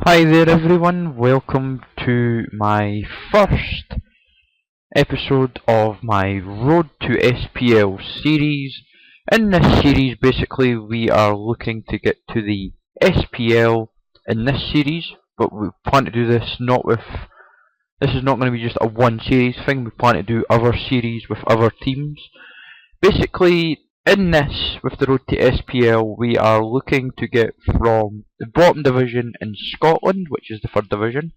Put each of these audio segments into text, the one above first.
Hi there everyone, welcome to my first episode of my Road to SPL series. In this series basically we are looking to get to the SPL in this series, but we plan to do this this is not going to be just a one series thing. We plan to do other series with other teams. Basically, in this, with the Road to SPL, we are looking to get from the bottom division in Scotland, which is the 3rd division,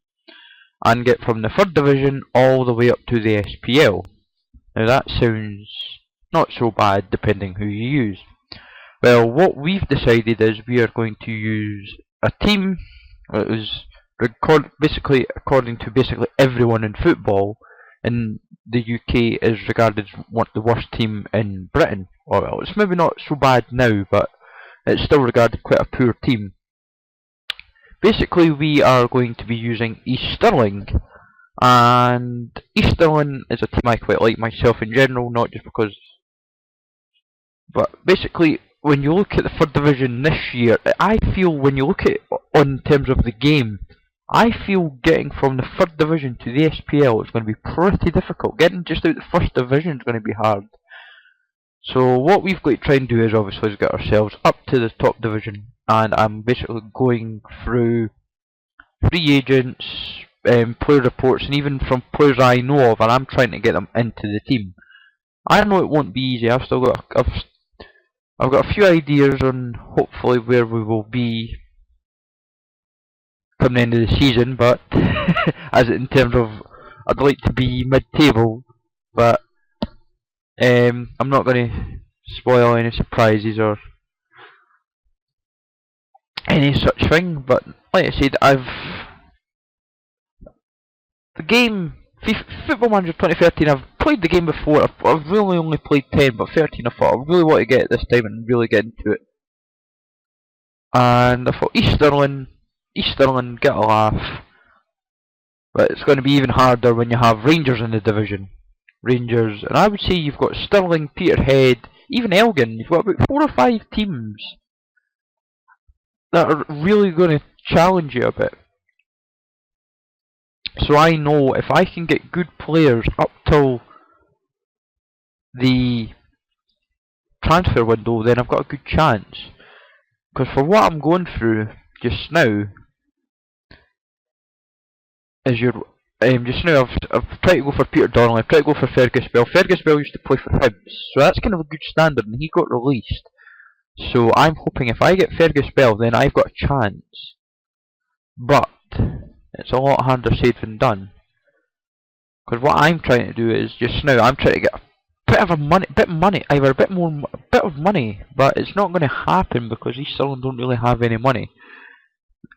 and get from the 3rd division all the way up to the SPL. Now that sounds not so bad depending who you use. Well, what we've decided is we are going to use a team that is basically according to everyone in football in the UK is regarded as the worst team in Britain. Well, it's maybe not so bad now, but it's still regarded quite a poor team. Basically, we are going to be using East Stirling, and East Stirling is a team I quite like myself in general, not just because. But basically, when you look at the 3rd division this year, I feel when you look at it in terms of the game, I feel getting from the 3rd division to the SPL is going to be pretty difficult. Getting just out the 1st division is going to be hard. So what we've got to try and do is obviously get ourselves up to the top division, and I'm basically going through free agents, player reports, and even from players I know of, and I'm trying to get them into the team. I know it won't be easy. I've got a few ideas on hopefully where we will be come the end of the season, but as in terms of I'd like to be mid-table, but I'm not going to spoil any surprises or any such thing. But like I said, the game Football Manager 2013. I've played the game before. I've really only played 10, but 13 I thought I really want to get it this time and really get into it. And I thought East Stirling, get a laugh. But it's going to be even harder when you have Rangers in the division. Rangers, and I would say you've got Stirling, Peterhead, even Elgin. You've got about 4 or 5 teams that are really going to challenge you a bit. So I know if I can get good players up till the transfer window, then I've got a good chance. Because for what I'm going through just now, is just now I've tried to go for Peter Donnelly, I've tried to go for Fergus Bell. Fergus Bell used to play for Hibs, so that's kind of a good standard, and he got released. So I'm hoping if I get Fergus Bell, then I've got a chance. But it's a lot harder said than done. Because what I'm trying to do is just now I'm trying to get a bit of money, but it's not going to happen because East Stirling don't really have any money.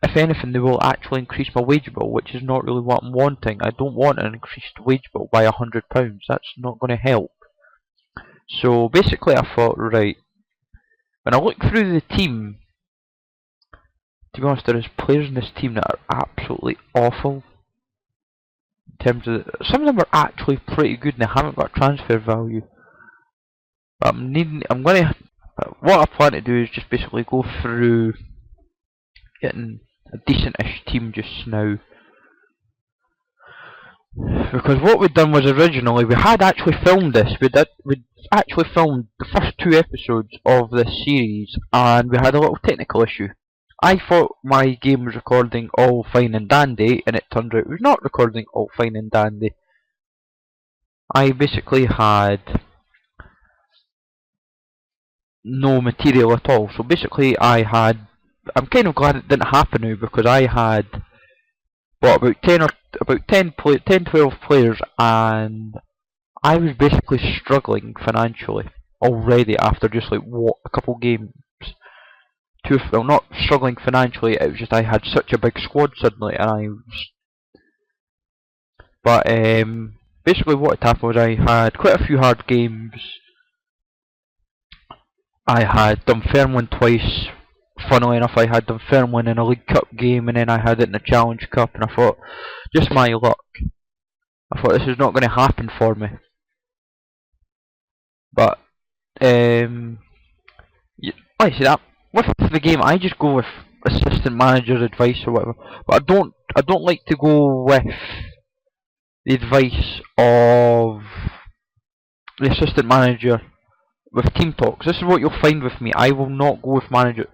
If anything, they will actually increase my wage bill, which is not really what I'm wanting. I don't want an increased wage bill by £100. That's not going to help. So basically, I thought, right, when I look through the team, to be honest, there is players in this team that are absolutely awful. In terms of some of them are actually pretty good and they haven't got transfer value. But what I plan to do is just basically go through getting a decent-ish team just now. Because what we'd done was originally we had actually filmed this. We'd actually filmed the first 2 episodes of this series, and we had a little technical issue. I thought my game was recording all fine and dandy, and it turned out it was not recording all fine and dandy. I basically had no material at all. So basically I'm kind of glad it didn't happen now, because I had about 12 players, and I was basically struggling financially already after just like a couple games. Well, not struggling financially, it was just I had such a big squad suddenly, and basically what had happened was I had quite a few hard games. I had Dunfermline twice. Funnily enough, I had Dunfermline in a League Cup game, and then I had it in the Challenge Cup, and I thought, just my luck. I thought this is not going to happen for me. But, like I said, with the game, I just go with assistant manager's advice or whatever. But I don't like to go with the advice of the assistant manager with team talks. This is what you'll find with me. I will not go with manager.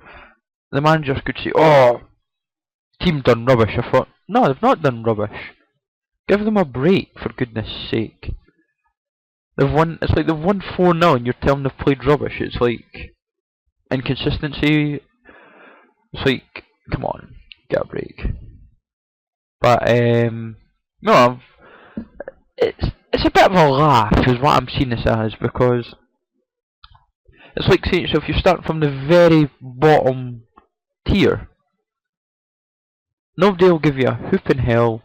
The managers could say, "Oh, team done rubbish." I thought, no, they've not done rubbish. Give them a break, for goodness sake. They've won. It's like they've won 4-0, and you're telling them they've played rubbish. It's like inconsistency. It's like, come on, get a break. But no, it's a bit of a laugh, is what I'm seeing this as, because it's like saying, so if you start from the very bottom tier, nobody will give you a hoop in hell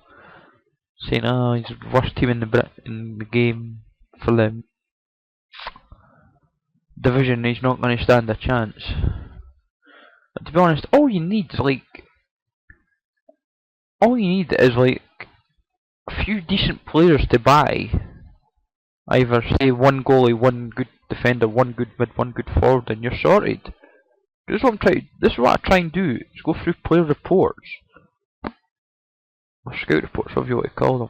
saying, "Oh, he's the worst team in the game for the division. He's not going to stand a chance." But to be honest, all you need is like a few decent players to buy. Either say one goalie, one good defender, one good mid, one good forward, and you're sorted. This is what I'm trying. This is what I try and do: is go through player reports or scout reports, whatever you want to call them,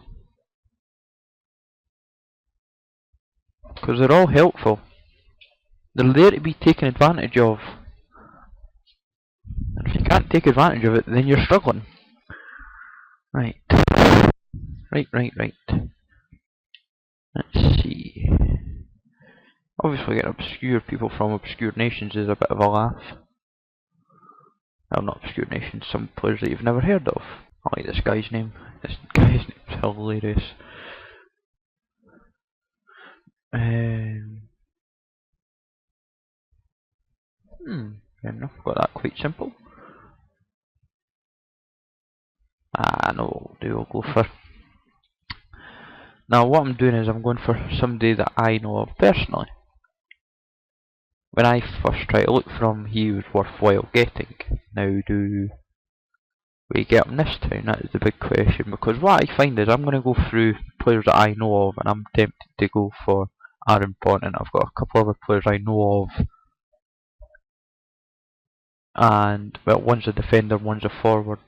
because they're all helpful. They're there to be taken advantage of. And if you can't take advantage of it, then you're struggling. Right. Right. Let's see. Obviously getting obscure people from obscure nations is a bit of a laugh. Well, not obscure nations, some players that you've never heard of. I like this guy's name. This guy's name's hilarious. Fair enough, got that quite simple. No, I'll go for... Now what I'm doing is I'm going for somebody that I know of personally. When I first tried to look for him, he was worthwhile getting. Now do we get him this time? That is the big question, because what I find is I'm going to go through players that I know of, and I'm tempted to go for Irn-Bru, and I've got a couple other players I know of. And, well, one's a defender, one's a forward.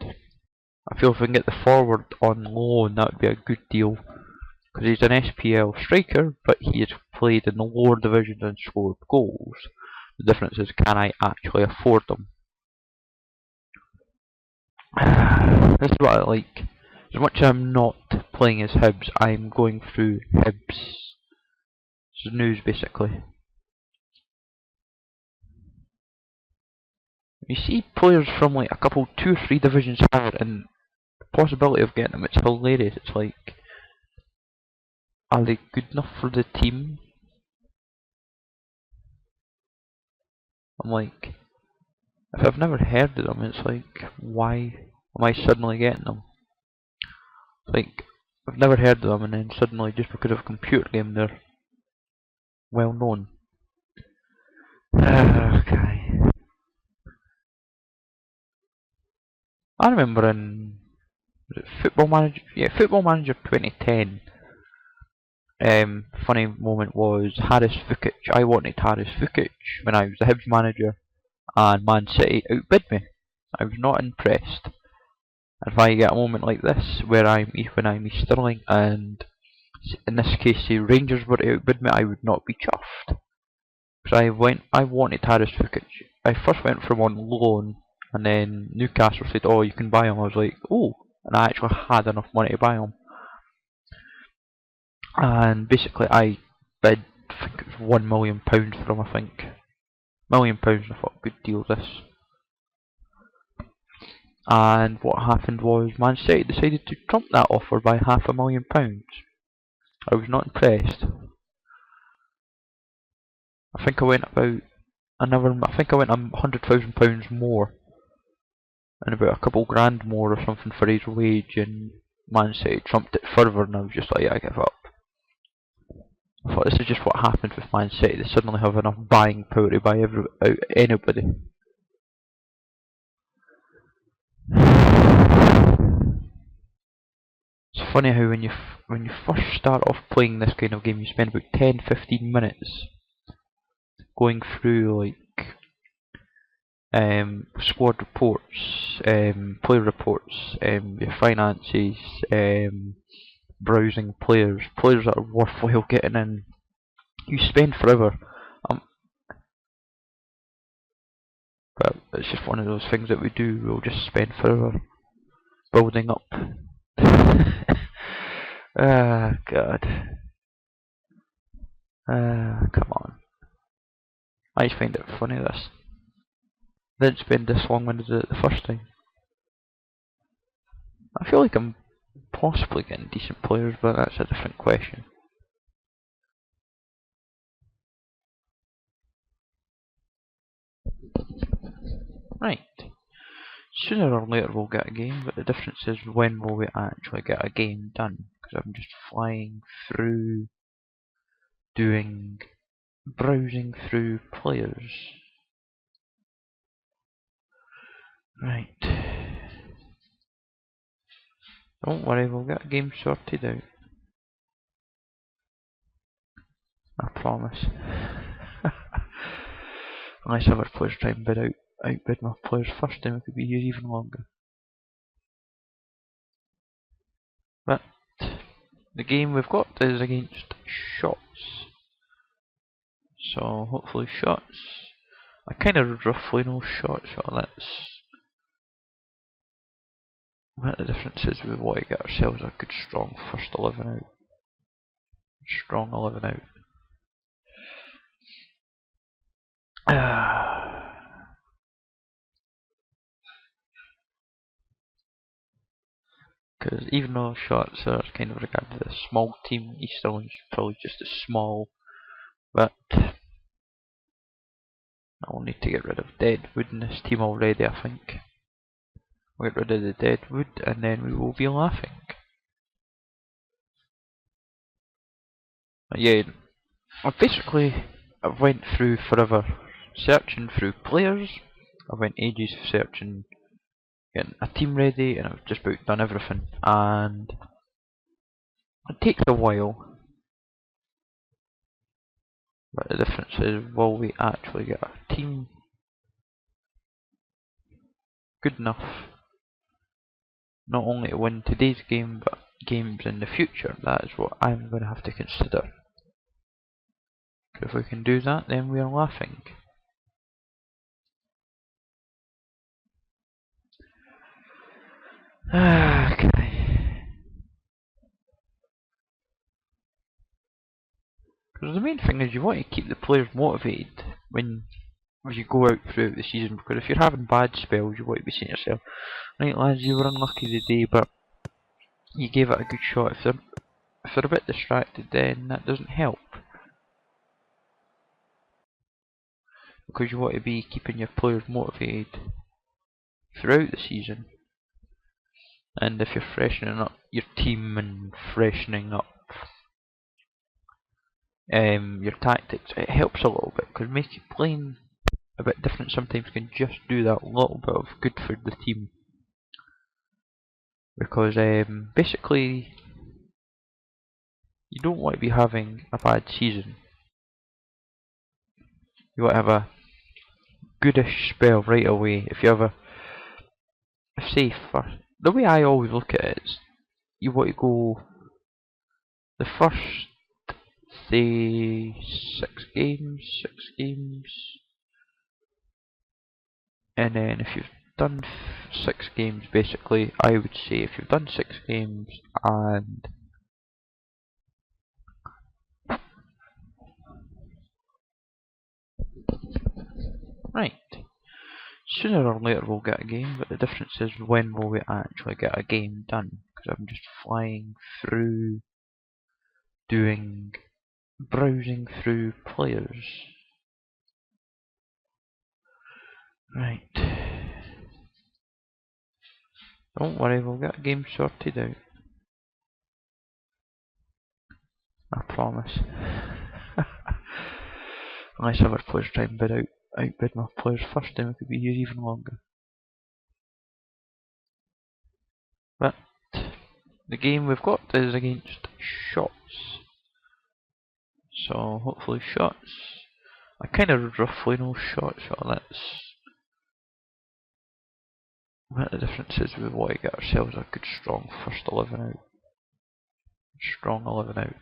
I feel if we can get the forward on loan, that would be a good deal. Because he's an SPL striker, but he has played in the lower divisions and scored goals. The difference is, can I actually afford them? This is what I like. As much as I'm not playing as Hibs, I'm going through Hibs' news, basically. You see players from like a couple, 2 or 3 divisions higher, and the possibility of getting them, it's hilarious. It's like, are they good enough for the team? I'm like, if I've never heard of them, it's like, why am I suddenly getting them? It's like, I've never heard of them, and then suddenly, just because of a computer game, they're well known. Okay. I remember in, was it Football Manager? Yeah, Football Manager 2010. Funny moment was Haris Vukic. I wanted Haris Vukic when I was the Hibs manager, and Man City outbid me. I was not impressed. And if I get a moment like this, when I'm East Stirling, and in this case, say Rangers were to outbid me, I would not be chuffed. Because I wanted Haris Vukic. I first went for him on loan, and then Newcastle said, "Oh, you can buy him." I was like, "Oh," and I actually had enough money to buy him. And basically, I bid, I think it was £1 million for him. I think £1 million. And I thought, good deal this. And what happened was, Man City decided to trump that offer by £500,000. I was not impressed. I think I went about £100,000 more, and about a couple grand more or something for his wage, and Man City trumped it further, and I was just like, yeah, I give up. I thought, this is just what happens with Man City. They suddenly have enough buying power to buy anybody. It's funny how when you first start off playing this kind of game, you spend about 10-15 minutes going through like squad reports, player reports, your finances, browsing players, players that are worthwhile getting in. You spend forever, um, but it's just one of those things that we do. We'll just spend forever building up. Ah, God. Come on. I just find it funny this. Didn't spend this long when I did it the first time. I feel like I'm possibly getting decent players, but that's a different question. Right. Sooner or later we'll get a game, but the difference is when will we actually get a game done? Because I'm just flying through, browsing through players. Right. Don't worry, we'll get a game sorted out. I promise. Unless other players try and outbid my players first, then we could be here even longer. But the game we've got is against Shots. So hopefully Shots. I kind of roughly know Shots, so what the difference is, we want to get ourselves a good strong first 11 out. Strong 11 out. Because even though Shots are kind of regarded as a small team, East Stirlingshire is probably just as small. But I'll need to get rid of Deadwood in this team already, I think. We'll get rid of the Deadwood and then we will be laughing. But yeah, I've went through forever searching through players. I went ages searching, getting a team ready, and I've just about done everything. And it takes a while, but the difference is, will we actually get a team good enough not only to win today's game, but games in the future? That is what I'm going to have to consider. If we can do that, then we are laughing. Okay. Because the main thing is you want to keep the players motivated when you go out throughout the season, because if you're having bad spells, you want to be saying to yourself, right lads, you were unlucky today, but you gave it a good shot. If they're a bit distracted, then that doesn't help. Because you want to be keeping your players motivated throughout the season. And if you're freshening up your team and freshening up your tactics, it helps a little bit, because making playing a bit different sometimes can just do that little bit of good for the team. Because basically you don't want to be having a bad season. You want to have a goodish spell right away. If you have the way I always look at it is, you want to go the first, say, six games, and then if you've done 6 games, basically, I would say if you've done 6 games and right, sooner or later we'll get a game, but the difference is when will we actually get a game done? Because I'm just flying through, browsing through players. Right. Don't worry, we'll get a game sorted out. I promise. Unless other players try and outbid my players first, then we could be here even longer. But the game we've got is against Shots. So hopefully Shots. I kind of roughly know Shots, so One of the differences we want to get ourselves a good strong first 11 out. Strong 11 out.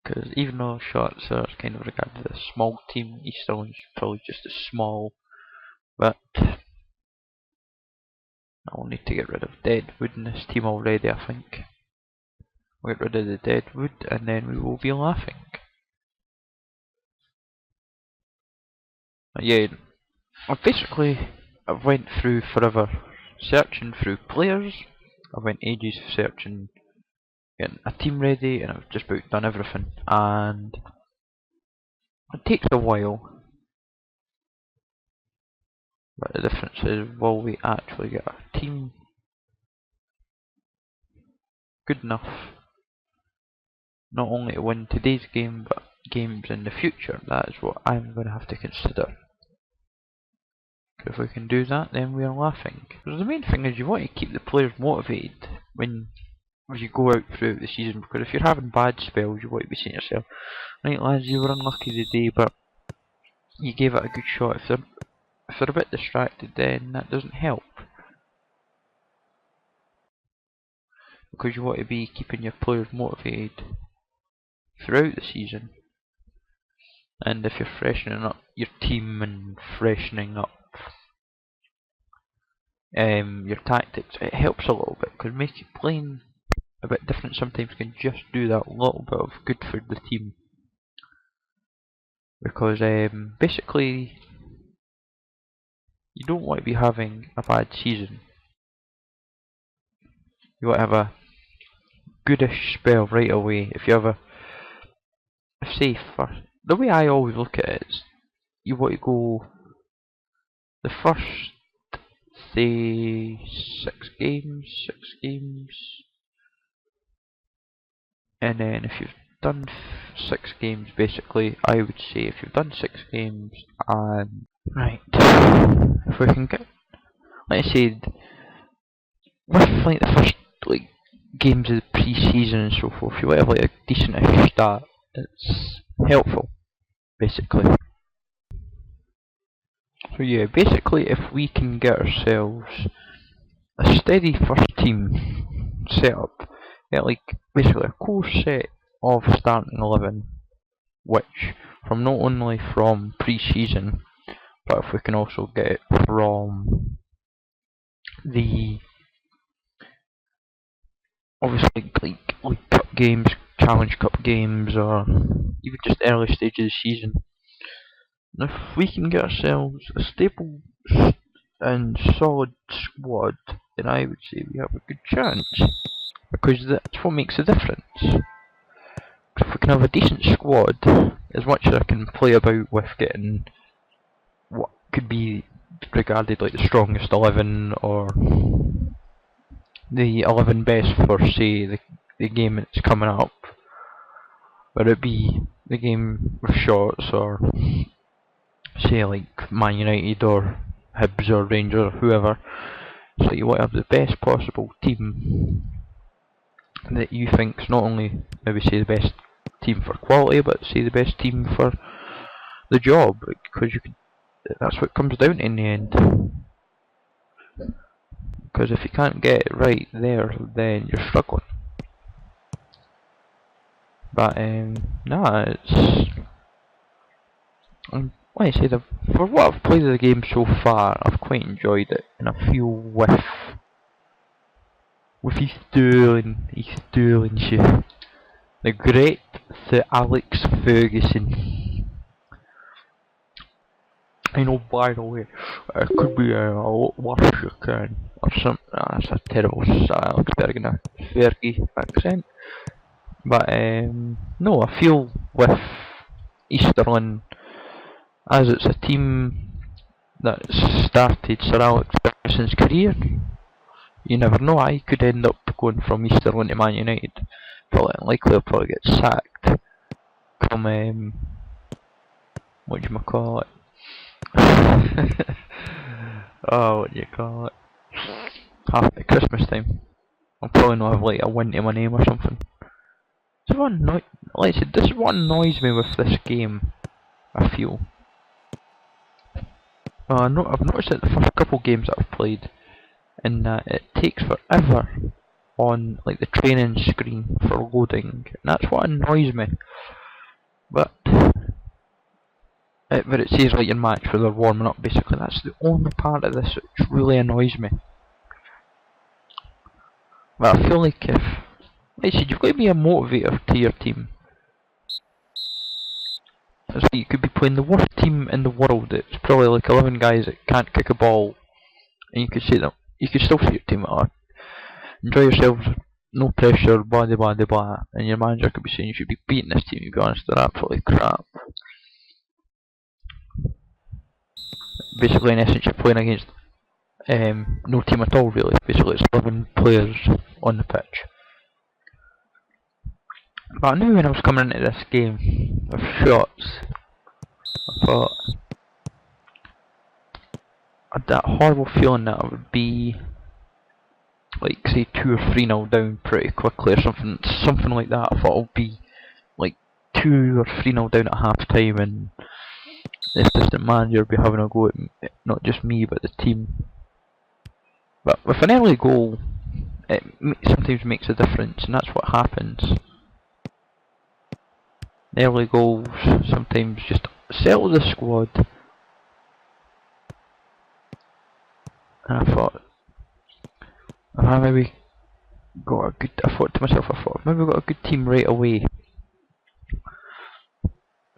Because even though Sharks are kind of regarded as a small team, East Stirlingshire is probably just as small, but I'll need to get rid of Deadwood in this team already, I think. We'll get rid of the Deadwood and then we will be laughing. But yeah, I've went through forever searching through players. I went ages searching, getting a team ready, and I've just about done everything. And it takes a while, but the difference is, will we actually get a team good enough not only to win today's game, but games in the future? That is what I'm going to have to consider. If we can do that, then we are laughing. Because the main thing is you want to keep the players motivated when you go out throughout the season, because if you're having bad spells, you want to be saying to yourself, right lads, you were unlucky today, but you gave it a good shot. If they're a bit distracted, then that doesn't help. Because you want to be keeping your players motivated throughout the season. And if you're freshening up your team and freshening up your tactics, it helps a little bit, because making playing a bit different sometimes can just do that little bit of good for the team. Because basically you don't want to be having a bad season. You want to have a goodish spell right away. If you have the way I always look at it is, you want to go the first, say, 6 games, and then if you've done 6 games, basically, I would say if you've done 6 games, and right, if we can get, like I said, with like the first games of the pre-season and so forth, you want to have like a decent-ish start. It's helpful, basically. So yeah, basically if we can get ourselves a steady first team set up, get like basically a core set of starting 11, which from not only from pre-season, but if we can also get it from the obviously like cup games, challenge cup games, or even just early stages of the season. And if we can get ourselves a stable and solid squad, then I would say we have a good chance, because that's what makes a difference. If we can have a decent squad, as much as I can play about with getting what could be regarded like the strongest 11, or the 11 best for, say, the game that's coming up, whether it be the game with Shorts, or say like Man United or Hibs or Rangers or whoever. So you want to have the best possible team that you think's not only maybe say the best team for quality, but say the best team for the job, because that's what it comes down to in the end. Because if you can't get it right there, then you're struggling. But nah, it's like I said, for what I've played of the game so far, I've quite enjoyed it, and I feel with East Stirlingshire, the great Sir Alex Ferguson. I know, by the way, it could be a lot worse, you can, or something. That's a terrible Sir Alex Fergie accent. But no, I feel with East Stirling, as it's a team that started Sir Alex Ferguson's career, you never know, I could end up going from East Stirling to Man United. Probably unlikely I'll probably get sacked come, what do you call it? Oh, what do you call it? Half at Christmas time. I'll probably not have like a win to my name or something. So like I said, this is what annoys me with this game, I feel. I've noticed it the first couple games that I've played, in that it takes forever on like the training screen for loading, and that's what annoys me. But it says like your match where they're warming up, basically. That's the only part of this which really annoys me. But I feel like if, like I said, you've got to be a motivator to your team. It's like you could be playing the worst team in the world. It's probably like 11 guys that can't kick a ball, and you could say them. You could still say your team, enjoy yourselves, no pressure, blah blah blah blah. And your manager could be saying you should be beating this team. To be honest, they're absolutely crap. Basically, in essence, you're playing against no team at all, really. Basically, it's 11 players on the pitch. But I knew when I was coming into this game with shots, I thought I had that horrible feeling that I would be, like, say 2 or 3-0 down pretty quickly or something like that. I thought it would be like 2 or 3-0 down at half time, and the assistant manager would be having a go at not just me but the team. But with an early goal, it sometimes makes a difference, and that's what happens. Early goals sometimes just settle the squad. And I thought, if I maybe got a good, I thought to myself, I've maybe got a good team right away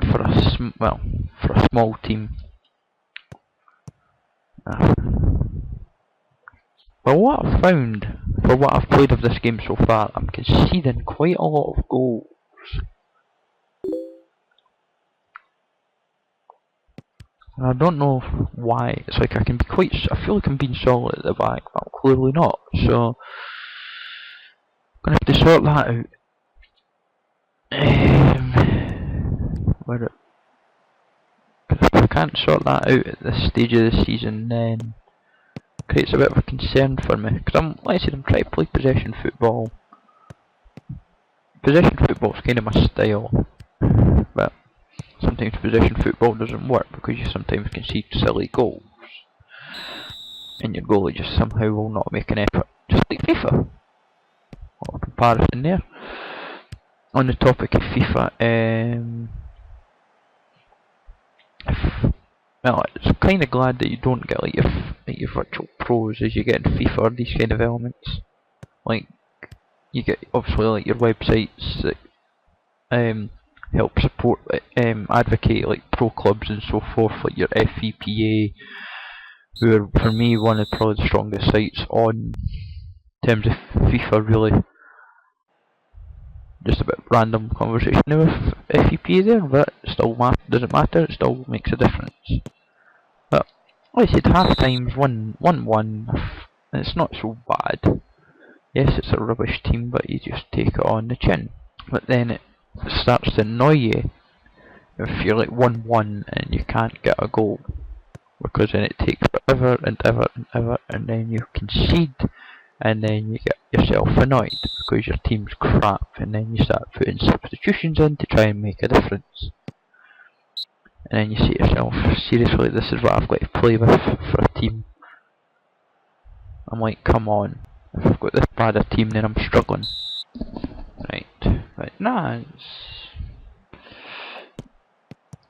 for a small team. But what I've found, for what I've played of this game so far, I'm conceding quite a lot of goals. And I don't know why. It's like I feel like I'm being solid at the back, but I'm clearly not. So I'm gonna have to sort that out. If I can't sort that out at this stage of the season, then it creates a bit of a concern for me. Because like I said, I'm trying to play possession football. Possession football is kind of my style, but sometimes possession football doesn't work because you sometimes concede silly goals, and your goalie just somehow will not make an effort, just like FIFA. What a comparison there. On the topic of FIFA, well, it's kind of glad that you don't get like your virtual pros as you get in FIFA, or these kind of elements. Like, you get obviously like your websites that help support, advocate like pro clubs and so forth, like your FEPA, who are for me one of probably the strongest sites on in terms of FIFA, really. Just a bit random conversation with FEPA there, but it still doesn't matter, it still makes a difference. But like I said, half times 1-1, it's not so bad. Yes, it's a rubbish team, but you just take it on the chin. But then it starts to annoy you if you're like 1-1 and you can't get a goal, because then it takes forever and ever and ever, and then you concede, and then you get yourself annoyed because your team's crap, and then you start putting substitutions in to try and make a difference. And then you say to yourself, seriously, this is what I've got to play with for a team. I'm like, come on, if I've got this bad a team, then I'm struggling. Right, but nah,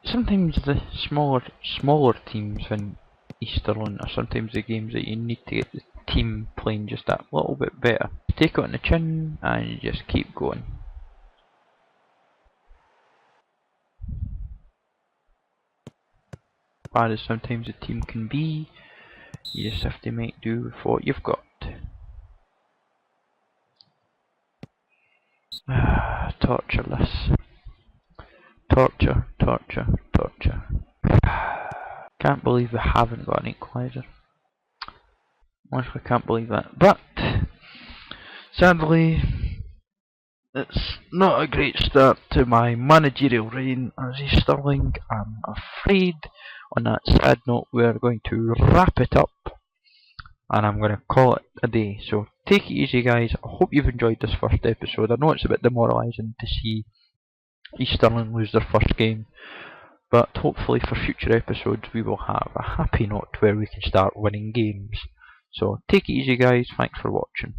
sometimes the smaller teams in East Stirling are sometimes the games that you need to get the team playing just that little bit better. You take it on the chin and you just keep going. Bad as sometimes a team can be, you just have to make do with what you've got. Tortureless. Torture. Can't believe we haven't got an equaliser. Honestly, can't believe that. But sadly, it's not a great start to my managerial reign as East Stirling. I'm afraid on that sad note we're going to wrap it up, and I'm going to call it a day. So take it easy, guys. I hope you've enjoyed this first episode. I know it's a bit demoralising to see East Stirling lose their first game, but hopefully for future episodes we will have a happy note where we can start winning games. So take it easy, guys. Thanks for watching.